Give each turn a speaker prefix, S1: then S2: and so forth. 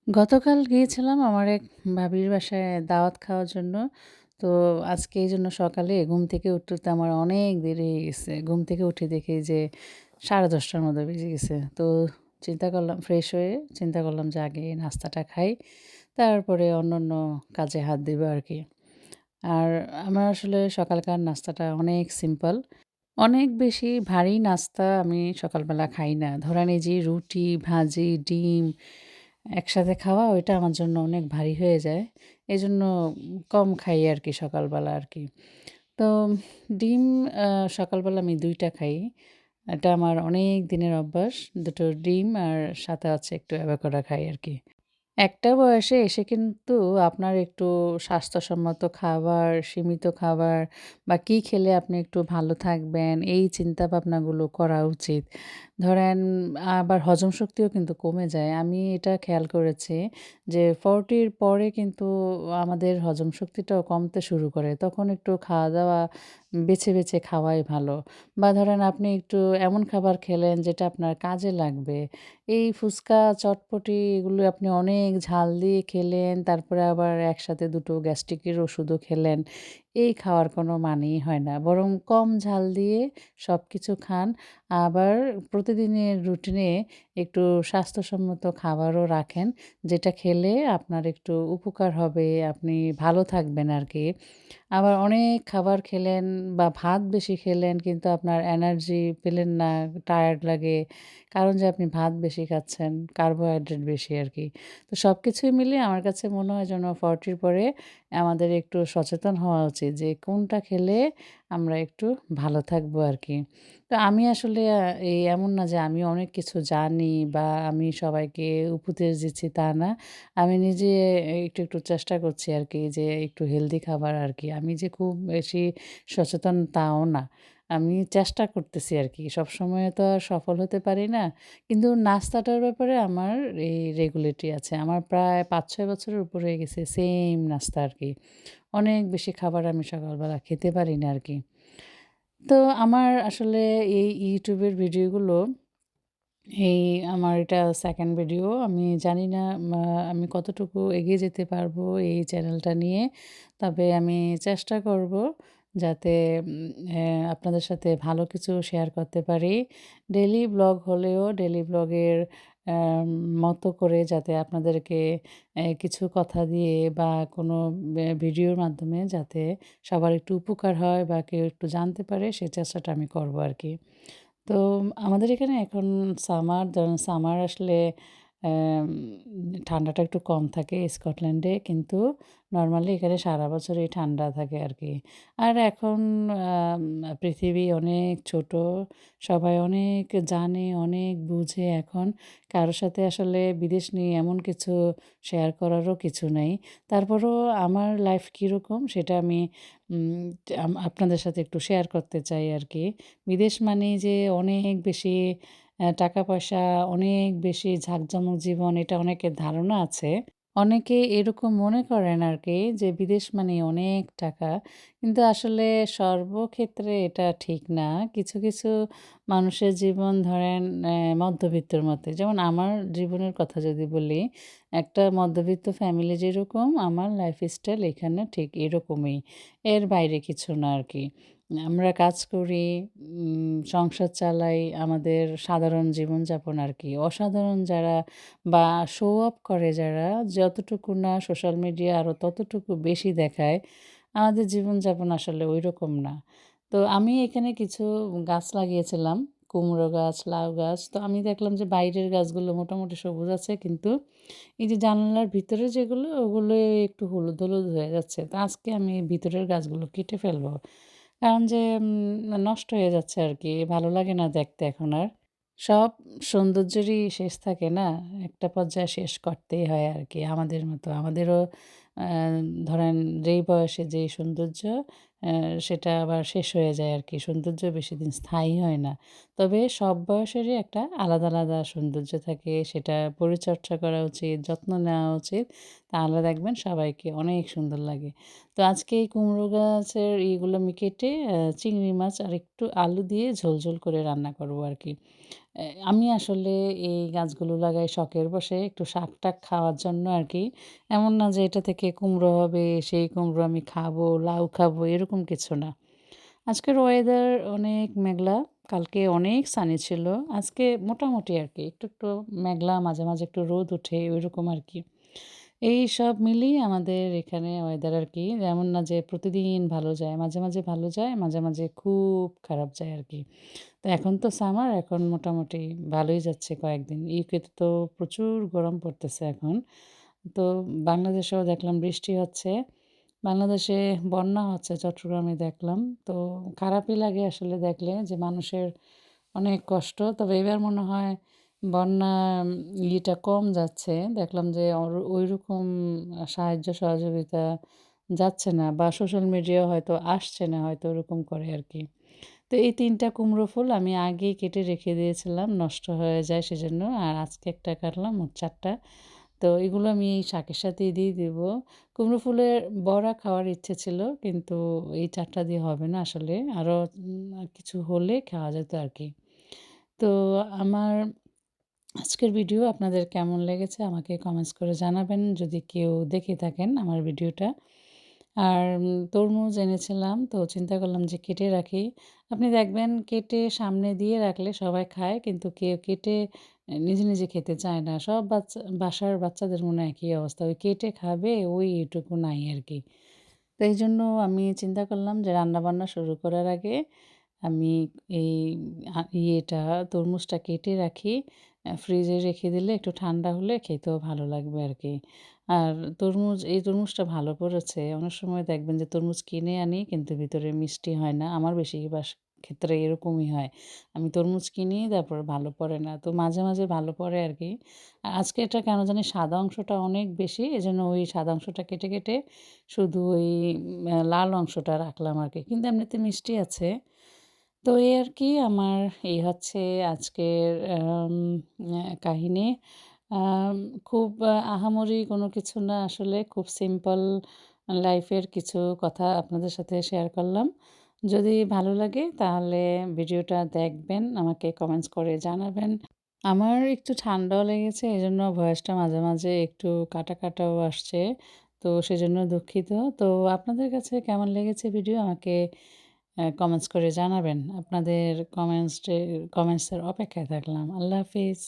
S1: গতকাল গিয়েছিলাম আমার এক ভাবির বাসায় দাওয়াত খাওয়ার জন্য। তো আজকে এইজন্য সকালে ঘুম থেকে উঠতে আমার অনেক দেরি হয়ে গেছে। ঘুম থেকে উঠে দেখি যে 10:30টার মতো বেজে গেছে। তো চিন্তা করলাম ফ্রেশ হয়ে চিন্তা করলাম যে আগে নাস্তাটা খাই। তারপরে অন্যান্য কাজে হাত দিব আরকি। আর আমার আসলে সকালকার নাস্তাটা অনেক সিম্পল। অনেক বেশি ভারী নাস্তা আমি সকালবেলা খাই না। ধরেন এই যে রুটি, ভাজি, ডিম একসাথে খাওয়া ওইটা আমার জন্য অনেক ভারী হয়ে যায়। এজন্য কম খাই আরকি সকালবেলা আরকি। তো ডিম আ সকালবেলা আমি ২ টা খাই। এটা আমার অনেক দিনের অভ্যাস। ২ টো ডিম আর সাথে হচ্ছে একটু অ্যাভোকাডো খাই আরকি। একটা বয়সে এসে কিন্তু আপনার একটু স্বাস্থ্যসম্মত খাবার, সীমিত খাবার বা কি খেলে আপনি একটু ভালো থাকবেন, এই চিন্তাভাবনাগুলো করা উচিত। ধরেন আবার হজম শক্তিও কিন্তু কমে যায়। আমি এটা খেয়াল করেছি যে 40 র পরে কিন্তু আমাদের হজম শক্তিটাও কমতে শুরু করে। তখন একটু খাওয়া-দাওয়া বেছে খাওয়াই ভালো। বা ধরেন আপনি একটু এমন খাবার খেলেন যেটা আপনার কাজে লাগবে। এই ফুচকা, চটপটি এগুলো আপনি অনেক ঝাল দিয়ে খেলেন, তারপরে আবার একসাথে ২ টো গ্যাস্ট্রিকের ওষুধও খেলেন। এই খাওয়ার কোনো মানেই হয় না। বরং কম ঝাল দিয়ে সবকিছু খান। আবার প্রতিদিনের রুটিনে একটু স্বাস্থ্যসম্মত খাবারও রাখেন, যেটা খেলে আপনার একটু উপকার হবে, আপনি ভালো থাকবেন আরকি। আবার অনেক খাবার খেলেন বা ভাত বেশি খেলেন কিন্তু আপনার এনার্জি পেলেন না, টায়ার্ড লাগে। কারণ যে আপনি ভাত বেশি খাচ্ছেন, কার্বোহাইড্রেট বেশি আরকি। তো সবকিছুই মিলিয়ে আমার কাছে মনে হয় যেন 40 র পরে আমাদের একটু সচেতন হওয়া উচিত যে কোনটা খেলে আমরা একটু ভালো থাকবো আরকি। তো আমি আসলে এই এমন না যে আমি অনেক কিছু জানি বা আমি সবাইকে উপদেশ দিচ্ছি তা না। আমি নিজে একটু চেষ্টা করছি আরকি যে একটু হেলদি খাবার আরকি। আমি যে খুব বেশি সচেতন তাও না। আমি চেষ্টা করতেছি আরকি। সবসময় তো আর সফল হতে পারি না। কিন্তু নাস্তাটার ব্যাপারে আমার এই রেগুলেটরি আছে। আমার প্রায় ৫-৬ বছরের উপর হয়ে গেছে সেইম নাস্তা আরকি। অনেক বেশি খাবার আমি সকালবেলা খেতে পারি না আরকি। তো আমার আসলে এই YouTube এর ভিডিওগুলো এই আমার এটা 2nd ভিডিও। আমি জানি না মা আমি কতটুকু এগিয়ে যেতে পারবো এই চ্যানেলটা নিয়ে। তবে আমি চেষ্টা করব যাতে আপনাদের সাথে ভালো কিছু শেয়ার করতে পারি। ডেইলি ব্লগ হলেও ডেইলি ব্লগের মতো করে যাতে আপনাদেরকে কিছু কথা দিয়ে বা কোনো ভিডিওর মাধ্যমে যাতে সবার একটু উপকার হয় বা কেউ একটু জানতে পারে সেই চেষ্টাটা আমি করব আরকি। তো আমাদের এখানে এখন সামার ধরুন সামার আসলে অ্যাম ঠান্ডাটা একটু কম থাকে স্কটল্যান্ডে। কিন্তু নরমালি এখানে সারা বছরই ঠান্ডা থাকে আরকি। আর এখন আম পৃথিবী অনেক ছোট। সবাই অনেক জানে, অনেক বুঝে এখন। কারো সাথে আসলে বিদেশ নিয়ে এমন কিছু শেয়ার করারও কিছু নাই। তারপরও আমার লাইফ কীরকম সেটা আমি উম আপনাদের সাথে একটু শেয়ার করতে চাই আরকি। বিদেশ মানেই যে অনেক বেশি টাকা-পয়সা, অনেক বেশি ঝাঁকজমক জীবন এটা অনেকের ধারণা আছে। অনেকে এরকম মনে করেন আরকি যে বিদেশ মানেই অনেক টাকা। কিন্তু আসলে সর্বক্ষেত্রে এটা ঠিক না। কিছু মানুষের জীবন ধরেন মধ্যবিত্তর মধ্যে। যেমন আমার জীবনের কথা যদি বলি, একটা মধ্যবিত্ত ফ্যামিলি যেরকম আমার লাইফস্টাইল এখানে ঠিক এরকমই। এর বাইরে কিছু না আরকি। আমরা কাজ করি, সংসার চালাই, আমাদের সাধারণ জীবনযাপন আরকি। অসাধারণ যারা বা শো অফ করে যারা, যতটুকু না সোশ্যাল মিডিয়া আরও ততটুকু বেশি দেখায়, আমাদের জীবনযাপন আসলে ঐরকম না। তো আমি এখানে কিছু গাছ লাগিয়েছিলাম, কুমড়ো গাছ, লাউ গাছ। তো আমি দেখলাম যে বাইরের গাছগুলো মোটামুটি সবুজ আছে কিন্তু এই যে জানালার ভিতরে যেগুলো, ওগুলো একটু হলুদ হয়ে যাচ্ছে। তো আজকে আমি ভিতরের গাছগুলো কেটে ফেলবো। কারণ যে নষ্ট হয়ে যাচ্ছে আরকি। ভালো লাগে না দেখতে এখন আর। সব সৌন্দর্যেরই শেষ থাকে না? একটা পর্যায়ে শেষ করতেই হয় আরকি আমাদের মতো। আমাদেরও আ ধরেন যেই বয়সে যেই সৌন্দর্য অ্যা সেটা আবার শেষ হয়ে যায় আরকি। সৌন্দর্য বেশিদিন স্থায়ী হয় না। তবে সব বয়সেরই একটা আলাদা সৌন্দর্য থাকে। সেটা পরিচর্চা করা উচিত, যত্ন নেওয়া উচিত। তাহলে দেখবেন সবাইকে অনেক সুন্দর লাগে। তো আজকে এই কুমড়ো গাছের ইগুলো আমি কেটে চিংড়ি মাছ আর একটু আলু দিয়ে ঝোল, ঝোল করে রান্না করব আরকি। আমি আসলে এই গাছগুলো লাগাই শখের বশে একটু শাক-টাক খাওয়ার জন্য আরকি। এমন না যে এটা থেকে কুমড়ো হবে, সেই কুমড়ো আমি খাবো, লাউ খাবো এরকম কিছু না। আজকের ওয়েদার অনেক মেঘলা, কালকে অনেক সানি ছিল। আজকে মোটামুটি আরকি একটু, একটু মেঘলা মাঝে, মাঝে একটু রোদ ওঠে ওইরকম আরকি। এই সব মিলিয়ে আমাদের এখানে ওয়েদার আরকি এমন না যে প্রতিদিন ভালো যায়। মাঝে, মাঝে ভালো যায়, মাঝে, মাঝে খুব খারাপ যায় আরকি। তো এখন তো সামার এখন মোটামুটি ভালোই যাচ্ছে কয়েকদিন। ইউকেতে তো প্রচুর গরম পড়তেছে এখন। তো বাংলাদেশেও দেখলাম বৃষ্টি হচ্ছে। বাংলাদেশে বন্যা হচ্ছে চট্টগ্রামে দেখলাম। তো খারাপই লাগে আসলে দেখলে যে মানুষের অনেক কষ্ট। তবে এবার মনে হয় বন্যা ইয়েটা কম যাচ্ছে। দেখলাম যে ঐরকম সাহায্য সহযোগিতা যাচ্ছে না বা সোশ্যাল মিডিয়ায় হয়তো আসছে না হয়তো ওরকম করে আরকি। তো এই ৩ টা কুমড়ো ফুল আমি আগেই কেটে রেখে দিয়েছিলাম নষ্ট হয়ে যায় সেজন্য। আর আজকে একটা কাটলাম মোট ৪ টা। তো এগুলো আমি এই শাকের সাথেই দিয়ে দিব। কুমড়ো ফুলের বড়া খাওয়ার ইচ্ছে ছিল কিন্তু এই ৪ টা দিয়ে হবে না আসলে। আরও কিছু হলে খাওয়া যেত আরকি। তো আমার আজকের ভিডিও আপনাদের কেমন লেগেছে আমাকে কমেন্টস করে জানাবেন যদি কেউ দেখে থাকেন আমার ভিডিওটা। আর তরমুজ এনেছিলাম তো চিন্তা করলাম যে কেটে রাখি। আপনি দেখবেন কেটে সামনে দিয়ে রাখলে সবাই খায় কিন্তু কেউ কেটে নিজে, নিজে খেতে চায় না। সব বাসার বাচ্চাদের মনে হয় একই অবস্থা। ওই কেটে খাবে ওই এটুকু নাই আরকি। তো এইজন্য আমি চিন্তা করলাম যে রান্নাবান্না শুরু করার আগে আমি এই ইয়েটা তরমুজটা কেটে রাখি। ফ্রিজে রেখে দিলে একটু ঠান্ডা হলে খেতেও ভালো লাগবে আরকি। আর এই তরমুজটা ভালো পড়েছে। অনেক সময় দেখবেন যে তরমুজ কিনে আনি কিন্তু ভিতরে মিষ্টি হয় না। আমার বেশিরভাগ ক্ষেত্রে এরকমই হয়। আমি তরমুজ কিনি তারপর ভালো পড়ে না। তো মাঝে, মাঝে ভালো পড়ে আরকি। আর আজকে এটা কেন জানি সাদা অংশটা অনেক বেশি। এজন্য ওই সাদা অংশটা কেটে, কেটে শুধু ওই লাল অংশটা রাখলাম আরকি। কিন্তু এমনিতে মিষ্টি আছে। তো এই আরকি আমার এই হচ্ছে আজকের কাহিনী। আম খুব আহামরি কোনো কিছু না আসলে খুব সিম্পল লাইফের কিছু কথা আপনাদের সাথে শেয়ার করলাম। যদি ভালো লাগে তাহলে ভিডিওটা দেখবেন, আমাকে কমেন্টস করে জানাবেন। আমার একটু ঠান্ডাও লেগেছে এজন্য ভয়েসটা মাঝে, মাঝে একটু কাটা, কাটাও আসছে। তো সেজন্য দুঃখিত। তো আপনাদের কাছে কেমন লেগেছে ভিডিও আমাকে কমেন্টস করে জানাবেন। আপনাদের কমেন্টসের অপেক্ষায় থাকলাম। আল্লাহ হাফিজ।